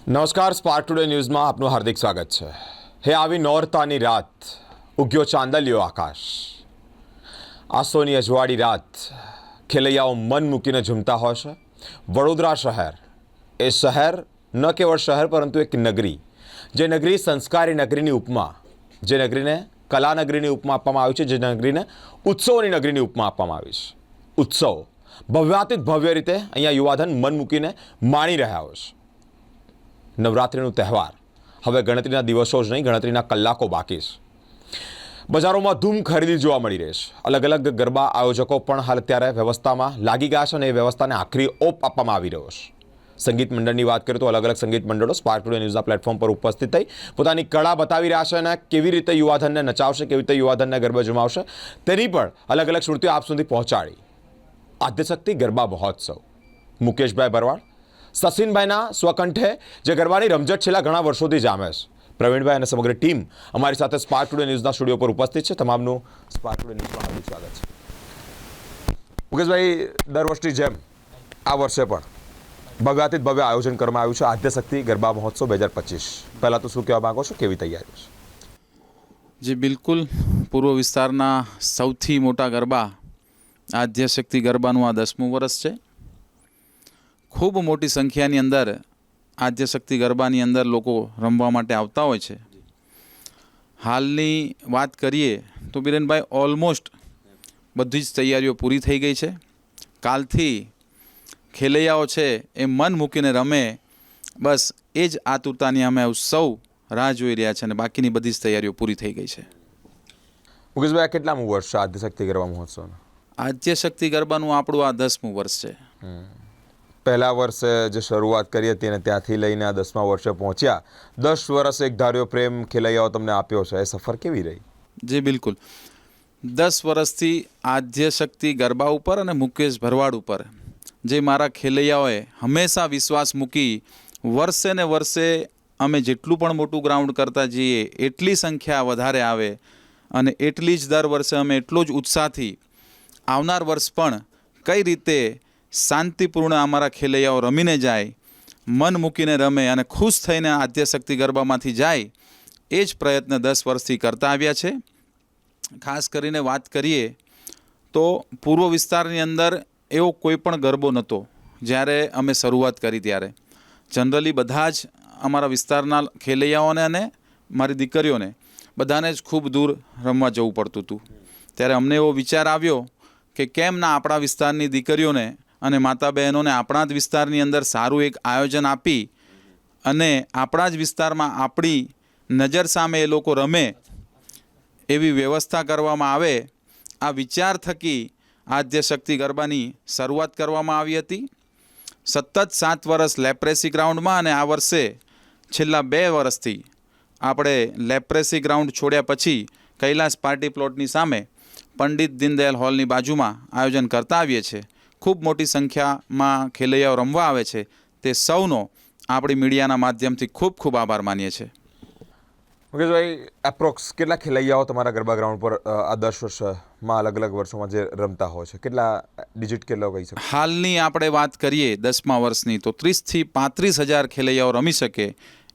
નમસ્કાર, spark today ન્યૂઝમાં આપનું હાર્દિક સ્વાગત છે. હે આવી નોરતાની રાત, ઉગ્યો ચાંદલિયો આકાશ. આસોની અજવાળી રાત, ખેલૈયાઓ મન મૂકીને ઝૂમતા હોય છે. વડોદરા શહેર, એ શહેર ન કેવળ શહેર પરંતુ એક નગરી, જે નગરી સંસ્કારી નગરીની ઉપમા, જે નગરીને કલા નગરીની ઉપમા આપવામાં આવી છે, જે નગરીને ઉત્સવોની નગરીની ઉપમા આપવામાં આવી છે. ઉત્સવ ભવ્યાતીત ભવ્ય રીતે અહીંયા યુવાધન મન મૂકીને માણી રહ્યા હોય છે. નવરાત્રિનો તહેવાર હવે ગણતરીના દિવસો જ નહીં, ગણતરીના કલાકો બાકી છે. બજારોમાં ધૂમ ખરીદી જોવા મળી રહી છે. અલગ અલગ ગરબા આયોજકો પણ હાલ અત્યારે વ્યવસ્થામાં લાગી ગયા છે અને એ વ્યવસ્થાને આખરી ઓપ આપવામાં આવી રહ્યો છે. સંગીત મંડળની વાત કરીએ તો અલગ અલગ સંગીત મંડળો સ્પાર્ક ટુડે ન્યૂઝના પ્લેટફોર્મ પર ઉપસ્થિત થઈ પોતાની કળા બતાવી રહ્યા છે અને કેવી રીતે યુવાધનને નચાવશે, કેવી રીતે યુવાધનને ગરબા જમાવશે તેની પણ અલગ અલગ શ્રુતિઓ આપ સુધી પહોંચાડી. આદ્યશક્તિ ગરબા મહોત્સવ, મુકેશભાઈ ભરવાડ, સસીનભાઈના સ્વકંઠે જે ગરબાની રમઝટ છેલ્લા ઘણા વર્ષોથી જામે છે. પ્રવીણભાઈ અને સમગ્ર ટીમ અમારી સાથે સ્પાર્ક ટુડે ન્યૂઝના સ્ટુડિયો પર ઉપસ્થિત છે. તમામનું સ્પાર્ક ટુડે ન્યૂઝમાં હાર્દિક સ્વાગત છે. મુકેશભાઈ, દર વર્ષની જેમ આ વર્ષે પણ ભવ્યાતીત ભવ્ય આયોજન કરવામાં આવ્યું છે આદ્યશક્તિ ગરબા મહોત્સવ 2025. પહેલાં તો શું કહેવા માંગો છો, કેવી તૈયારીઓ છે? જી બિલકુલ, પૂર્વ વિસ્તારના સૌથી મોટા ગરબા આદ્યશક્તિ ગરબાનું આ 10મું વર્ષ છે. ખૂબ મોટી સંખ્યાની અંદર આદ્યશક્તિ ગરબાની અંદર લોકો રમવા માટે આવતા હોય છે. હાલની વાત કરીએ તો બિરેનભાઈ ઓલમોસ્ટ બધી જ તૈયારીઓ પૂરી થઈ ગઈ છે. કાલથી ખેલૈયાઓ છે એ મન મૂકીને રમે, બસ એ જ આતુરતાની અમે સૌ રાહ જોઈ રહ્યા છે અને બાકીની બધી જ તૈયારીઓ પૂરી થઈ ગઈ છે. મુકેશભાઈ, આ કેટલામું વર્ષ છે આદ્યશક્તિ ગરબા મહોત્સવનું? આદ્યશક્તિ ગરબાનું આપણું આ 10મું વર્ષ છે. પહેલા વર્ષે જે શરૂઆત કરી હતી અને ત્યાંથી લઈને આ 10મા વર્ષે પહોંચ્યા, 10 વર્ષ એક ધાર્યો પ્રેમ ખેલૈયાઓ તમને આપ્યો છે, એ સફર કેવી રહી? જી બિલકુલ, 10 વર્ષથી આદ્યશક્તિ ગરબા ઉપર અને મુકેશ ભરવાડ ઉપર જે મારા ખેલૈયાઓએ હંમેશા વિશ્વાસ મૂકી, વર્ષે ને વર્ષે અમે જેટલું પણ મોટું ગ્રાઉન્ડ કરતા જઈએ એટલી સંખ્યા વધારે આવે અને એટલી જ દર વર્ષે અમે એટલો જ ઉત્સાહથી આવનાર વર્ષ પણ કઈ રીતે શાંતિપૂર્ણ અમારા ખેલૈયાઓ રમીને જાય, મન મૂકીને રમે અને ખુશ થઈને આદ્યશક્તિ ગરબામાંથી જાય, એ જ પ્રયત્ન 10 વર્ષથી કરતા આવ્યા છે. ખાસ કરીને વાત કરીએ તો પૂર્વ વિસ્તારની અંદર એવો કોઈ પણ ગરબો નહોતો જ્યારે અમે શરૂઆત કરી ત્યારે. જનરલી બધા જ અમારા વિસ્તારના ખેલૈયાઓને અને મારી દીકરીઓને બધાને જ ખૂબ દૂર રમવા જવું પડતું હતું. ત્યારે અમને એવો વિચાર આવ્યો કે કેમ ના આપણા વિસ્તારની દીકરીઓને અને માતા બહેનોને આપણા જ વિસ્તારની અંદર સારું એક આયોજન આપી અને આપણા જ વિસ્તારમાં આપણી નજર સામે એ લોકો રમે એવી વ્યવસ્થા કરવામાં આવે. આ વિચાર થકી આદ્યશક્તિ ગરબાની શરૂઆત કરવામાં આવી હતી. સતત 7 વર્ષ લેપ્રેસી ગ્રાઉન્ડમાં અને આ વર્ષે છેલ્લા 2 વર્ષથી આપણે લેપ્રેસી ગ્રાઉન્ડ છોડ્યા પછી કૈલાસ પાર્ટી પ્લોટની સામે પંડિત દીનદયાલ હોલની બાજુમાં આયોજન કરતા આવીએ છીએ. ખૂબ મોટી સંખ્યામાં ખેલૈયાઓ રમવા આવે છે. તે સૌનો આપણી મીડિયાના માધ્યમથી ખૂબ ખૂબ આભાર માનીએ છીએ. મુકેશભાઈ, એપ્રોક્સ કેટલા ખેલૈયાઓ તમારા ગરબા ગ્રાઉન્ડ પર આ 10 વર્ષમાં અલગ અલગ વર્ષોમાં જે રમતા હોય છે, કેટલા ડિજિટ કેટલો કહી શકો? હાલની આપણે વાત કરીએ 10મા વર્ષની તો 30 થી 35 હજાર ખેલૈયાઓ રમી શકે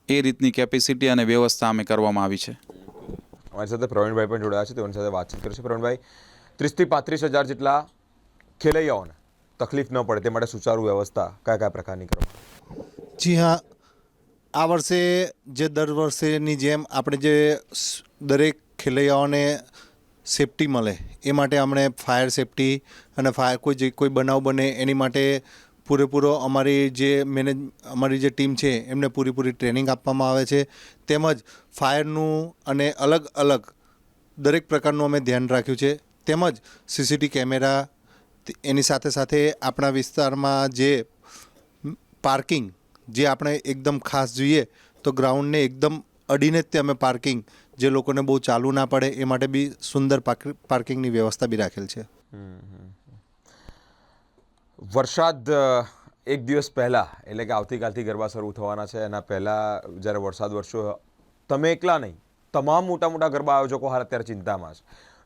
એ રીતની કેપેસિટી અને વ્યવસ્થા અમે કરવામાં આવી છે. અમારી સાથે પ્રવીણભાઈ પણ જોડાયા છે, તેઓની સાથે વાતચીત કરીશું. પ્રવીણભાઈ, 30 થી 35 હજાર જેટલા ખેલૈયાઓને તકલીફ ન પડે તે માટે સુચારું વ્યવસ્થા કયા કયા પ્રકારની કરવામાં? જી હા, આ વર્ષે જે દર વર્ષેની જેમ આપણે જે દરેક ખેલૈયાઓને સેફટી મળે એ માટે આપણે ફાયર સેફટી અને કોઈ બનાવ બને એની માટે પૂરેપૂરો અમારી જે ટીમ છે એમને પૂરી ટ્રેનિંગ આપવામાં આવે છે. તેમજ ફાયરનું અને અલગ અલગ દરેક પ્રકારનું અમે ધ્યાન રાખ્યું છે. તેમજ સીસીટીવી કેમેરા, એની સાથે સાથે આપણા વિસ્તારમાં જે પાર્કિંગ જે આપણે એકદમ ખાસ જોઈએ તો ગ્રાઉન્ડને એકદમ અડીને જ તે અમે પાર્કિંગ જે લોકોને બહુ ચાલવું ના પડે એ માટે બી સુંદર પાર્કિંગની વ્યવસ્થા બી રાખેલ છે. વરસાદ એક દિવસ પહેલાં એટલે કે આવતીકાલથી ગરબા શરૂ થવાના છે, એના પહેલાં જ્યારે વરસાદ વરસ્યો, તમે એકલા નહીં, તમામ મોટા ગરબા આયોજકો હાલ અત્યારે ચિંતામાં છે.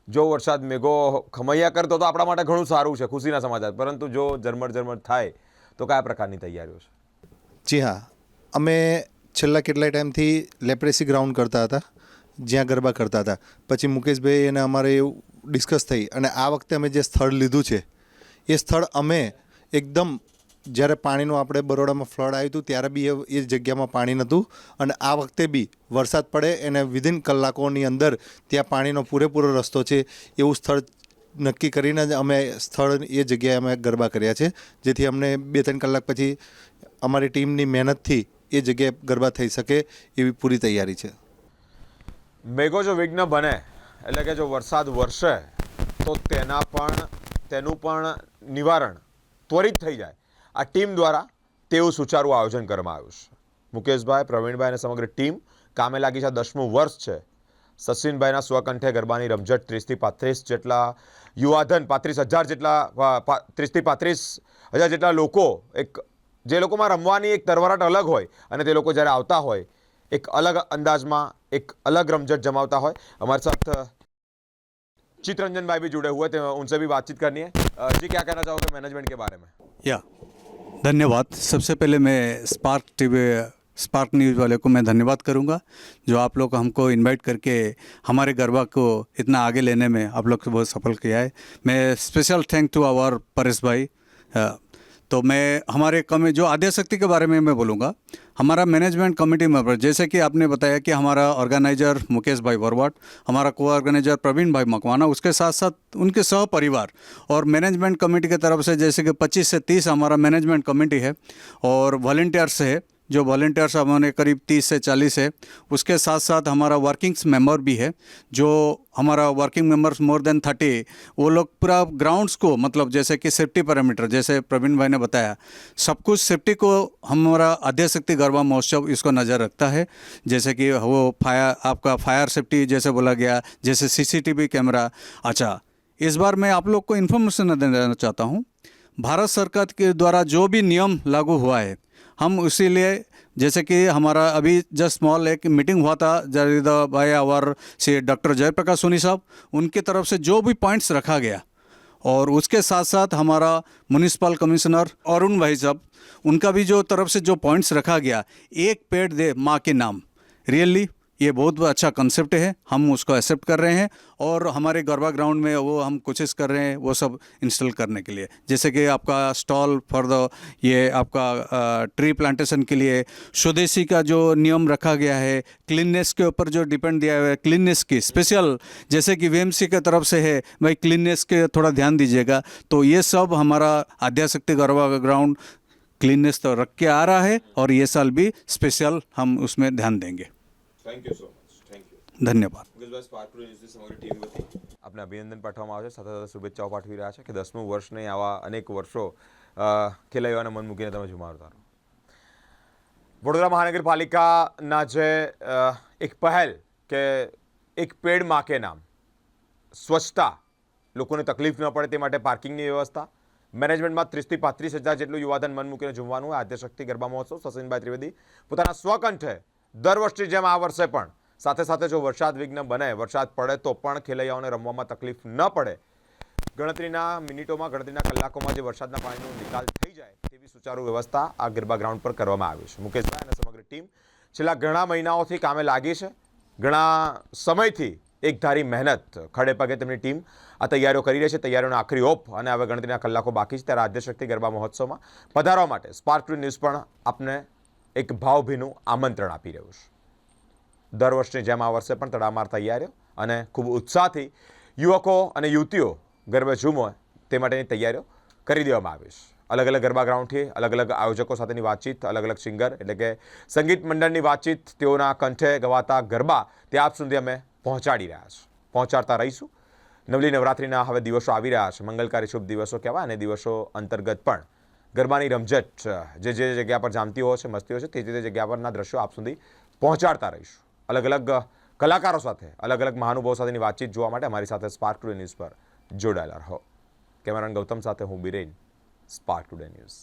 જો વરસાદ મેઘો ખમૈયા કરતો તો આપણા માટે ઘણું સારું છે, ખુશીના સમાચાર, પરંતુ જો ઝરમર થાય તો કયા પ્રકારની તૈયારીઓ છે? જી હા, અમે છેલ્લા કેટલાય ટાઈમથી લેપ્રેસી ગ્રાઉન્ડ કરતા હતા, જ્યાં ગરબા કરતા હતા. પછી મુકેશભાઈ અને અમારે એવું ડિસ્કસ થઈ અને આ વખતે અમે જે સ્થળ લીધું છે એ સ્થળ અમે એકદમ, જ્યારે પાણીનું આપણે બરોડામાં ફ્લડ આવ્યું હતું ત્યારે બી એ જગ્યામાં પાણી નહોતું અને આ વખતે બી વરસાદ પડે અને વિધિન કલાકોની અંદર ત્યાં પાણીનો પૂરેપૂરો રસ્તો છે એવું સ્થળ નક્કી કરીને જ અમે સ્થળ એ જગ્યાએ અમે ગરબા કર્યા છે, જેથી અમને 2-3 કલાક પછી અમારી ટીમની મહેનતથી એ જગ્યાએ ગરબા થઈ શકે એવી પૂરી તૈયારી છે. મેઘો જો વિઘ્ન બને એટલે કે જો વરસાદ વરસે તો તેનું પણ નિવારણ ત્વરિત થઈ જાય આ ટીમ દ્વારા, તેવું સુચારું આયોજન કરવામાં આવ્યું છે. મુકેશભાઈ, પ્રવીણભાઈ અને સમગ્ર ટીમ કામે લાગી છે. 10મું વર્ષ છે. સચિનભાઈના સ્વકંઠે ગરબાની રમઝટ 30 થી 35 જેટલા યુવાધન, 35,000 જેટલા 30 થી 35,000 જેટલા લોકો, એક જે લોકોમાં રમવાની એક તરવરાટ અલગ હોય અને તે લોકો જ્યારે આવતા હોય એક અલગ અંદાજમાં એક અલગ रमझट जमावता हो. हमारे साथ चित्ररंजन भाई भी जुड़े हुए थे, उनसे भी बातचीत करनी है. जी, क्या कहना चाहोगे मैनेजमेंट के बारे में? या धन्यवाद. सबसे पहले मैं स्पार्क न्यूज़ वाले को मैं धन्यवाद करूंगा जो आप लोग हमको इनवाइट करके हमारे गरबा को इतना आगे लेने में आप लोग को बहुत सफल किया है. मैं special thank to our Paresh भाई. तो मैं हमारे जो आद्यशक्ति के बारे में मैं बोलूँगा, हमारा मैनेजमेंट कमेटी मेंबर, जैसे कि आपने बताया कि हमारा ऑर्गेनाइजर मुकेश भाई वरवाट, हमारा को ऑर्गेनाइजर प्रवीण भाई मकवाना, उसके साथ साथ उनके सह परिवार और मैनेजमेंट कमेटी की तरफ से जैसे कि 25 से 30 हमारा मैनेजमेंट कमेटी है और वॉलंटियर्स है, जो वॉलंटियर्स हमारे करीब 30 से 40 है. उसके साथ साथ हमारा वर्किंग्स मेंबर भी है, जो हमारा वर्किंग मेंबर्स मोर देन 30, वो लोग पूरा ग्राउंड्स को, मतलब जैसे कि सेफ्टी पैरामीटर, जैसे प्रवीण भाई ने बताया, सब कुछ सेफ्टी को हमारा आद्यशक्ति गरबा महोत्सव इसको नज़र रखता है. जैसे कि वो फायर सेफ्टी जैसे बोला गया, जैसे CCTV कैमरा. अच्छा, इस बार मैं आप लोग को इन्फॉर्मेशन देना चाहता हूँ. भारत सरकार के द्वारा जो भी नियम लागू हुआ है, हम इसीलिए, जैसे कि हमारा अभी जस्ट स्मॉल एक मीटिंग हुआ था जरीदा भाई और से डॉक्टर जयप्रकाश सोनी साहब, उनकी तरफ से जो भी पॉइंट्स रखा गया और उसके साथ साथ हमारा म्युनिसिपल कमिश्नर अरुण भाई साहब, उनका भी जो तरफ से जो पॉइंट्स रखा गया, एक पेड़ दे माँ के नाम, रियली ये बहुत अच्छा कंसेप्ट है. हम उसको एक्सेप्ट कर रहे हैं और हमारे गरबा ग्राउंड में वो हम कोशिश कर रहे हैं वो सब इंस्टॉल करने के लिए. जैसे कि आपका स्टॉल फॉर द ये आपका ट्री प्लांटेशन के लिए स्वदेशी का जो नियम रखा गया है, क्लीननेस के ऊपर जो डिपेंड दिया हुआ है, क्लीननेस की स्पेशल, जैसे कि VMC की तरफ से है भाई, क्लीननेस के थोड़ा ध्यान दीजिएगा. तो ये सब हमारा आद्यशक्ति गरबा ग्राउंड क्लीननेस तो रख के आ रहा है और ये साल भी स्पेशल हम उसमें ध्यान देंगे. Thank you so much. Thank you. ધન્યવાદ. મુકેશભાઈ, સ્પાર્ક ટુ ન્યૂઝની સમગ્ર ટીમ વતી આપને અભિનંદન પાઠવવામાં આવે છે, સાથે સાથે શુભેચ્છાઓ પાઠવી રહ્યા છે કે 10મું વર્ષ નહીં, આવા અનેક વર્ષો ખેલૈયાઓને મન મૂકીને તમે ઝુમાવતા રહો. વડોદરા મહાનગરપાલિકાના જે એક પહેલ કે એક પેડ માં કે નામ, સ્વચ્છતા, લોકોને તકલીફ ન પડે તે માટે પાર્કિંગની વ્યવસ્થા, મેનેજમેન્ટમાં 30 થી 35,000 જેટલું યુવાધન મન મૂકીને ઝૂમવાનું હોય. આદ્યશક્તિ ગરબા મહોત્સવ સચિનભાઈ ત્રિવેદી પોતાના સ્વકંઠે દર વર્ષની જેમ આ વર્ષે પણ, સાથે સાથે જો વરસાદ વિઘ્ન બને, વરસાદ પડે તો પણ ખેલૈયાઓને રમવામાં તકલીફ ન પડે, ગણતરીના મિનિટોમાં, ગણતરીના કલાકોમાં જે વરસાદના પાણીનો નિકાલ થઈ જાય તેવી સુચારુ વ્યવસ્થા આ ગરબા ગ્રાઉન્ડ પર કરવામાં આવી છે. મુકેશભાઈ અને સમગ્ર ટીમ છેલ્લા ઘણા મહિનાઓથી કામે લાગી છે. ઘણા સમયથી એકધારી મહેનત, ખડે પગે તેમની ટીમ આ તૈયારીઓ કરી રહી છે. તૈયારીઓનો આખરી ઓપ અને હવે ગણતરીના કલાકો બાકી છે. ત્યારે આદ્યશક્તિ ગરબા મહોત્સવમાં પધારવા માટે સ્પાર્ક ટુ ન્યૂઝ પણ આપને એક ભાવભીનું આમંત્રણ આપી રહ્યું છે. દર વર્ષની જેમ આ વર્ષે પણ તડામાર તૈયારીઓ અને ખૂબ ઉત્સાહથી યુવકો અને યુવતીઓ ગરબે ઝૂમે તે માટેની તૈયારીઓ કરી દેવામાં આવી છે. અલગ અલગ ગરબા ગ્રાઉન્ડથી અલગ અલગ આયોજકો સાથેની વાતચીત, અલગ અલગ સિંગર એટલે કે સંગીત મંડળની વાતચીત, તેઓના કંઠે ગવાતા ગરબા તે આપ સુધી અમે પહોંચાડી રહ્યા છે, પહોંચાડતા રહીશું. નવલી નવરાત્રિના હવે દિવસો આવી રહ્યા છે, મંગલકારી શુભ દિવસો કહેવાય, અને દિવસો અંતર્ગત પણ ગરબાની રમઝટ જે જગ્યા પર જામતી હોય છે, મસ્તી હોય છે, તે જગ્યા પરના દ્રશ્યો આપ સુધી પહોંચાડતા રહીશું. અલગ અલગ કલાકારો સાથે, અલગ અલગ મહાનુભાવો સાથેની વાતચીત જોવા માટે અમારી સાથે સ્પાર્ક ટુડે ન્યૂઝ પર જોડાયેલા રહો. કેમેરામેન ગૌતમ સાથે હું બિરેન, સ્પાર્ક ટુડે ન્યૂઝ.